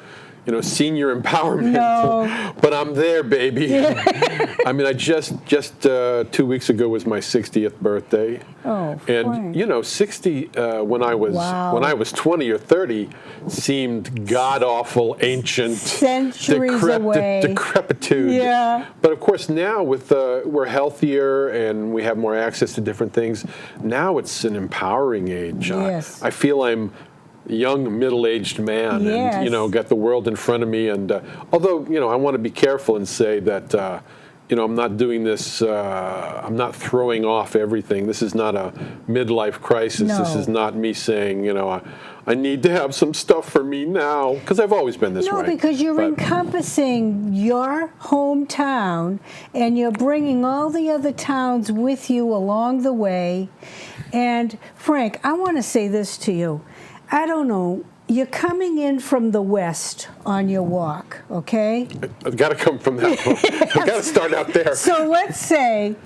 senior empowerment, No. but I'm there, baby. I mean, I just 2 weeks ago was my 60th birthday. Oh, and Frank. 60 when I was 20 or 30 seemed god awful, ancient, Centuries away. decrepitude. Yeah. But of course now with we're healthier and we have more access to different things. Now it's an empowering age. Yes. I feel I'm a young middle-aged man, Yes. and got the world in front of me. And although I want to be careful and say that I'm not doing this. I'm not throwing off everything. This is not a midlife crisis. No. This is not me saying I need to have some stuff for me now, because I've always been this way. No, because you're But- encompassing your hometown, and you're bringing all the other towns with you along the way. And Frank, I want to say this to you. I don't know. You're coming in from the west on your walk, okay? I've got to come from that point. I've got to start out there. So let's say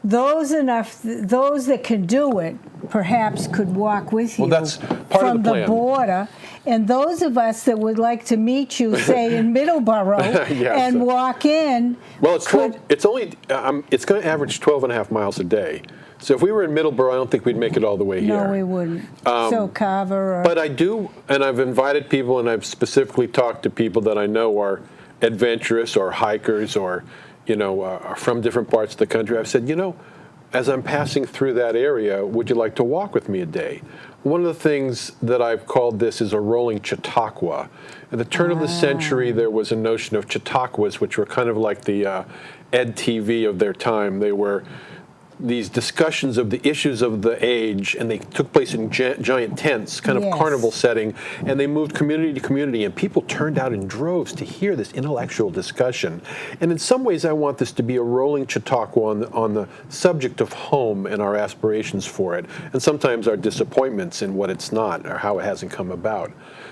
those that can do it perhaps could walk with you Well, that's part from of the plan. border, and those of us that would like to meet you, say in Middleborough, Yes. and walk in. Well, it's going to average 12 and a half miles a day. So if we were in Middleborough, I don't think we'd make it all the way here. No, we wouldn't. So Carver or... But I do, and I've invited people, and I've specifically talked to people that I know are adventurous or hikers or, are from different parts of the country. I've said, as I'm passing through that area, would you like to walk with me a day? One of the things that I've called this is a rolling Chautauqua. At the turn of the century, there was a notion of Chautauquas, which were kind of like the EdTV of their time. They were these discussions of the issues of the age, and they took place in giant tents, kind of Yes. carnival setting, and they moved community to community, and people turned out in droves to hear this intellectual discussion. And in some ways, I want this to be a rolling Chautauqua on the subject of home and our aspirations for it, and sometimes our disappointments in what it's not or how it hasn't come about.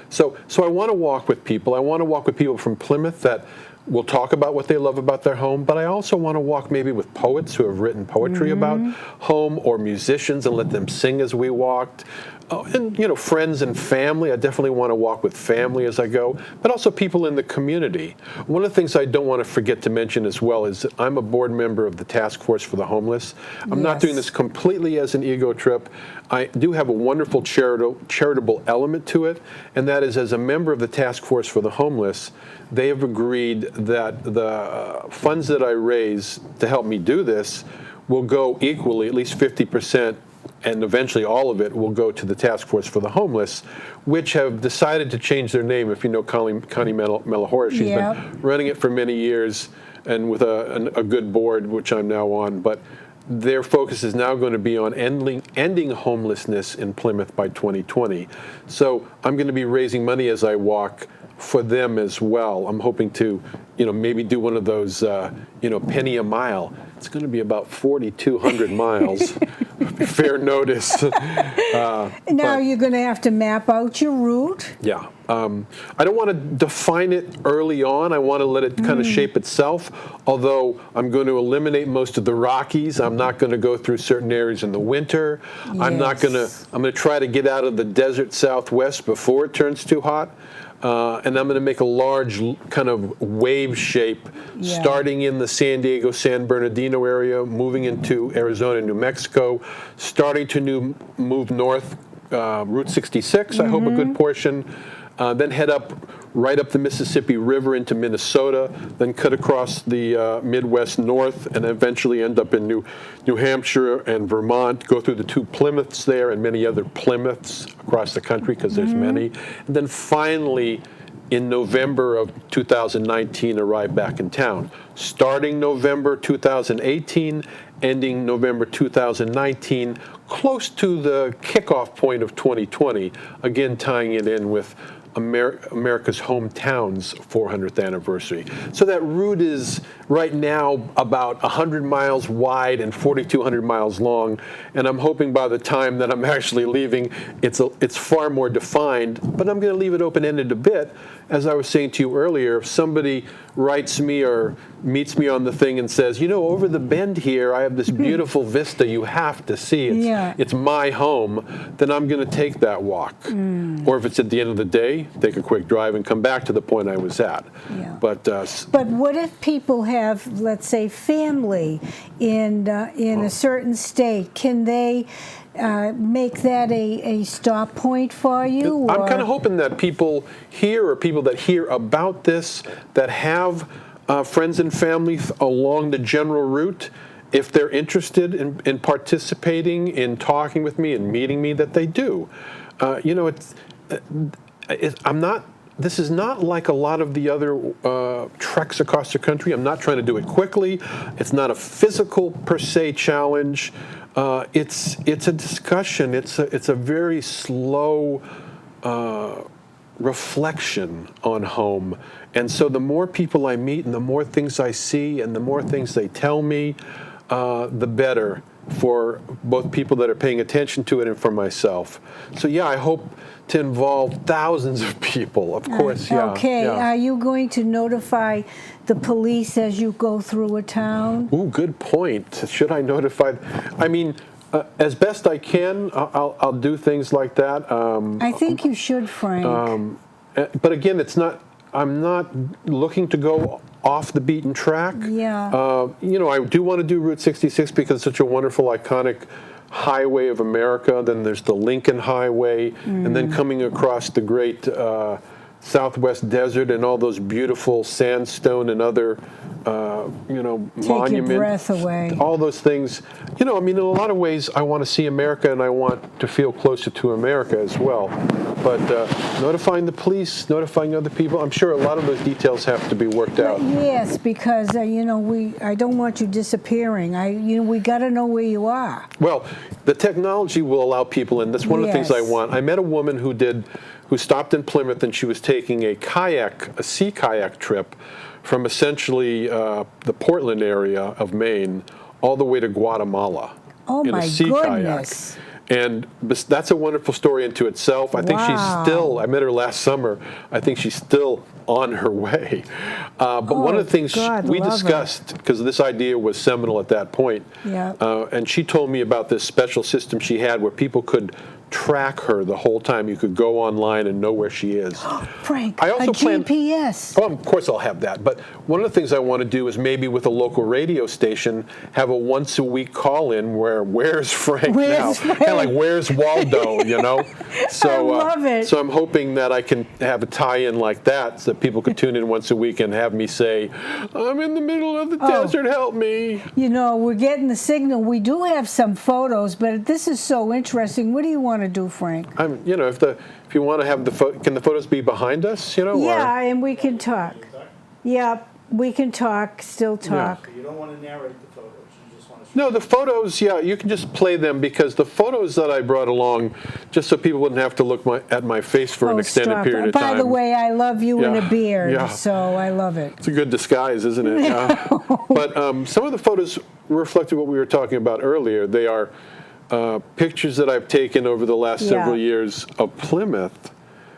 So I want to walk with people. I want to walk with people from Plymouth that will talk about what they love about their home, but I also want to walk maybe with poets who have written poetry about home, or musicians, and let them sing as we walked. And friends and family. I definitely want to walk with family as I go, but also people in the community. One of the things I don't want to forget to mention as well is that I'm a board member of the Task Force for the Homeless. I'm not doing this completely as an ego trip. I do have a wonderful charitable element to it, and that is, as a member of the Task Force for the Homeless, they have agreed that the funds that I raise to help me do this will go equally, at least 50%, and eventually all of it will go to the Task Force for the Homeless, which have decided to change their name. If you know Connie Mellahora, she's been running it for many years, and with a good board, which I'm now on. But their focus is now going to be on ending homelessness in Plymouth by 2020. So I'm going to be raising money as I walk for them as well. I'm hoping to, maybe do one of those, penny a mile. It's going to be about 4,200 miles. Fair notice. Now you're going to have to map out your route. Yeah. I don't want to define it early on. I want to let it kind of shape itself, although I'm going to eliminate most of the Rockies. I'm not going to go through certain areas in the winter. I'm going to try to get out of the desert Southwest before it turns too hot. And I'm going to make a large kind of wave shape, starting in the San Diego, San Bernardino area, moving into Arizona, New Mexico, starting to move north, Route 66, I hope a good portion, then head right up the Mississippi River into Minnesota, then cut across the Midwest north, and eventually end up in New Hampshire and Vermont, go through the 2 Plymouths there and many other Plymouths across the country, because there's many. And then finally, in November of 2019, arrive back in town. Starting November 2018, ending November 2019, close to the kickoff point of 2020, again tying it in with America's Hometown's 400th anniversary. So that route is right now about 100 miles wide and 4,200 miles long, and I'm hoping by the time that I'm actually leaving, it's far more defined, but I'm going to leave it open-ended a bit. As I was saying to you earlier, if somebody writes me or meets me on the thing and says, you know, over the bend here, I have this beautiful vista you have to see. It's my home, then I'm going to take that walk. Or if it's at the end of the day, take a quick drive and come back to the point I was at. But what if people have, let's say, family in a certain state? Can they make that a stop point for you? I'm kind of hoping that people here, or people that hear about this, that have friends and family along the general route, if they're interested in participating, in talking with me and meeting me, that they do. You know, this is not like a lot of the other treks across the country. I'm not trying to do it quickly. It's not a physical per se challenge. It's a discussion. It's a very slow reflection on home. And so the more people I meet and the more things I see and the more things they tell me, the better for both people that are paying attention to it and for myself. So yeah, I hope to involve thousands of people, of course. Okay, are you going to notify the police as you go through a town? Ooh, good point. Should I notify? I mean, as best I can, I'll do things like that. I think you should, Frank. But again, I'm not looking to go off the beaten track. You know, I do want to do Route 66 because it's such a wonderful, iconic highway of America. Then there's the Lincoln Highway, and then coming across the great Southwest Desert and all those beautiful sandstone and other, you know, Take monuments. your breath away. All those things. You know, I mean, in a lot of ways, I want to see America and I want to feel closer to America as well. But notifying the police, notifying other people, I'm sure a lot of those details have to be worked out. Yes, because you know, I don't want you disappearing. We got to know where you are. Well, the technology will allow people, and that's one of the things I want. I met a woman who stopped in Plymouth, and she was taking a sea kayak trip from essentially the Portland area of Maine all the way to Guatemala. Oh in my a sea goodness. kayak. And that's a wonderful story unto itself. I think she's still, I met her last summer, I think she's still on her way. But one of the things we discussed, because this idea was seminal at that point, and she told me about this special system she had where people could track her the whole time. You could go online and know where she is. Frank, I also GPS. Oh, of course I'll have that. But one of the things I want to do is maybe with a local radio station have a once-a-week call-in where where's Frank now? Kind of like where's Waldo, you know? So, I love it. So I'm hoping that I can have a tie-in like that so that people could tune in once a week and have me say, I'm in the middle of the desert, help me. You know, we're getting the signal. We do have some photos, but this is so interesting. What do you want to do, Frank? You know, if you want to have can the photos be behind us? You know. Yeah, and we can talk. Yeah, we can talk. Still talk. You don't want to narrate the photos. You just want to. No, the photos. Yeah, you can just play them because the photos that I brought along, just so people wouldn't have to look at my face for an extended period of time. By the way, I love you in a beard, so I love it. It's a good disguise, isn't it? But some of the photos reflected what we were talking about earlier. They are pictures that I've taken over the last several years of Plymouth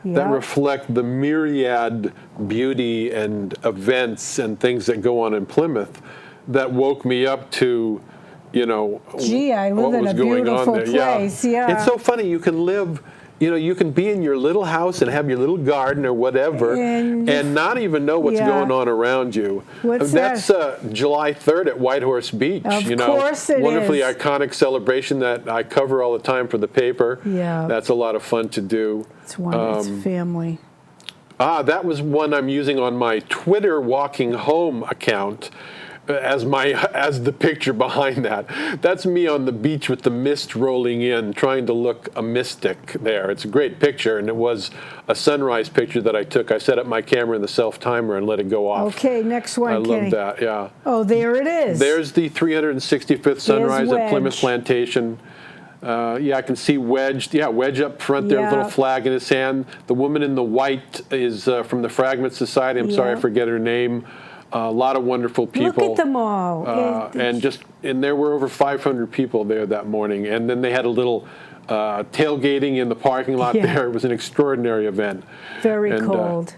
that reflect the myriad beauty and events and things that go on in Plymouth that woke me up to, you know, gee, I live in a beautiful place. Yeah. It's so funny. You can live, you know, you can be in your little house and have your little garden or whatever and not even know what's going on around you. That's July 3rd at Whitehorse Beach. Of course it is. Wonderfully iconic celebration that I cover all the time for the paper. Yeah. That's a lot of fun to do. It's wonderful. It's family. That was one I'm using on my Twitter walking home account. As the picture behind that. That's me on the beach with the mist rolling in, trying to look a mystic there. It's a great picture, and it was a sunrise picture that I took. I set up my camera in the self-timer and let it go off. Okay, next one, I love that, yeah. Oh, there it is. There's the 365th sunrise at Plymouth Plantation. Yeah, I can see Wedge. Yeah, Wedge up front there, with a Yeah. little flag in his hand. The woman in the white is from the Fragment Society. I'm sorry, I Yeah. forget her name. A lot of wonderful people. Look at them all. And there were over 500 people there that morning. And then they had a little tailgating in the parking lot Yeah. there. It was an extraordinary event. Very And, cold.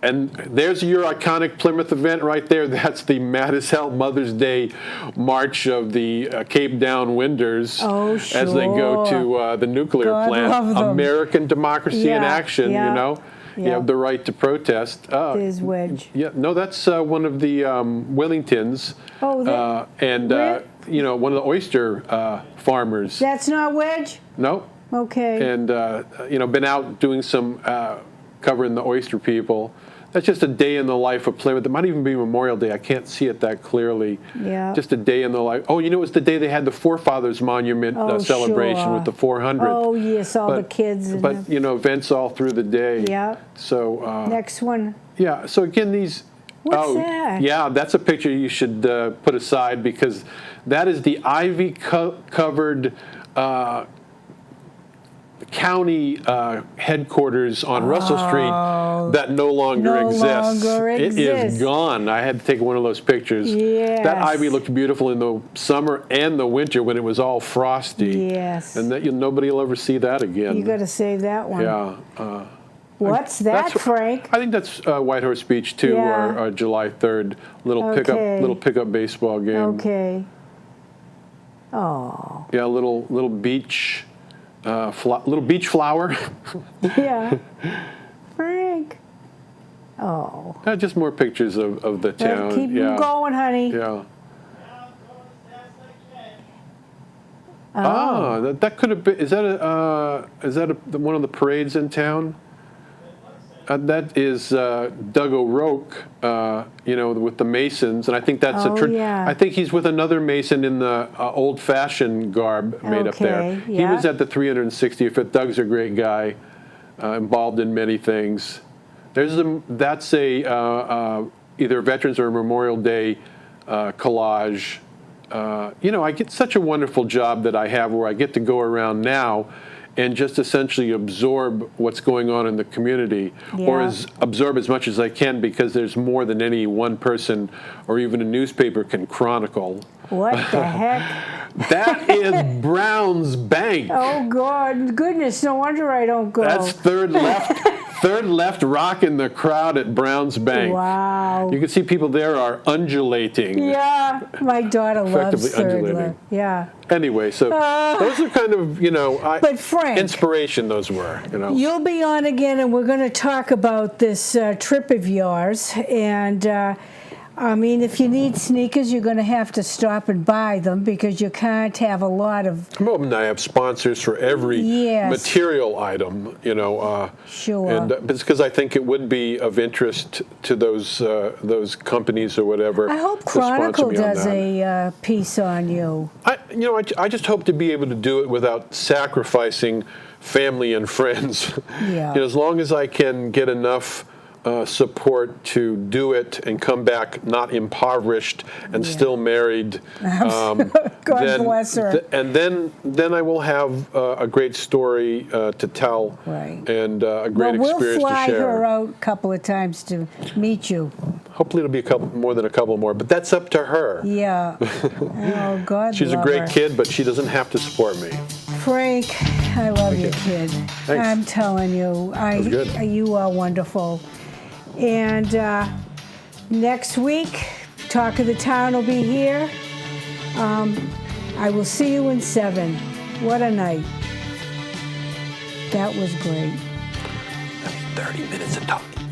And there's your iconic Plymouth event right there. That's the Mad as Hell Mother's Day March of the Cape Down Winders Oh, as they go to the nuclear God plant. love them. American democracy in Yeah, action, yeah, you know. You yeah. have the right to protest. There's Wedge. Yeah, no, that's one of the Wellingtons. Oh, you know, one of the oyster farmers. That's not Wedge? No. Okay. And, you know, been out doing some covering the oyster people. That's just a day in the life of Plymouth. It might even be Memorial Day. I can't see it that clearly. Yeah. Just a day in the life. Oh, you know, it was the day they had the Forefathers Monument Oh, celebration sure. with the 400th. Oh, yes, all the kids. And But, you know, events all through the day. Yeah. So, next one. yeah, so again, these... What's that? Yeah, that's a picture you should put aside because that is the ivy-covered county headquarters on Russell Street that no longer No exists. longer It is exists. gone. I had to take one of those pictures. Yes. That ivy looked beautiful in the summer and the winter when it was all frosty. Yes. And that nobody will ever see that again. You got to save that one. Yeah. What's that, That's- Frank? I think that's Whitehorse Beach too, Yeah. or July 3rd. Okay. Little pickup baseball game. Okay. Oh. Yeah, little beach, little beach flower. Yeah. Frank. Oh. Just more pictures of the town. Keep yeah. going, honey. Yeah. Ah, that could have been. Is that one of the parades in town? That is Doug O'Rourke, you know, with the Masons, and I think that's yeah. I think he's with another Mason in the old-fashioned garb made up there. Okay, He yeah. was at the 365th. Doug's a great guy, involved in many things. That's either Veterans or Memorial Day collage. You know, I get such a wonderful job that I have where I get to go around now and just essentially absorb what's going on in the community, or Yeah. absorb as much as I can because there's more than any one person or even a newspaper can chronicle. What the heck? That is Brown's Bank. Oh, God. Goodness, no wonder I don't go. That's third left rocking the crowd at Brown's Bank. Wow. You can see people there are undulating. Yeah, my daughter loves Effectively third undulating. left. Yeah. Anyway, so those are kind of, you know, But Frank, inspiration those were, you know. you'll be on again, and we're going to talk about this trip of yours. And I mean, if you need sneakers, you're going to have to stop and buy them because you can't have a lot of. I'm hoping I have sponsors for every Yes. material item, you know. Sure. And it's because I think it would be of interest to those companies or whatever. I hope to sponsor Chronicle me on does that. a piece on you. I just hope to be able to do it without sacrificing family and friends. Yeah. You know, as long as I can get enough support to do it and come back not impoverished and still married. God bless her. And then I will have a great story to tell, Right. and a great Well, experience we'll fly to share. her out a couple of times to meet you. Hopefully it'll be more than a couple more, but that's up to her. Yeah. Oh, God She's a love great her. kid, but she doesn't have to support me. Frank, I love you, kid. Thanks. I'm telling you, was good. you are wonderful. And next week, Talk of the Town will be here. I will see you in 7. What a night. That was great. 30 minutes of talking.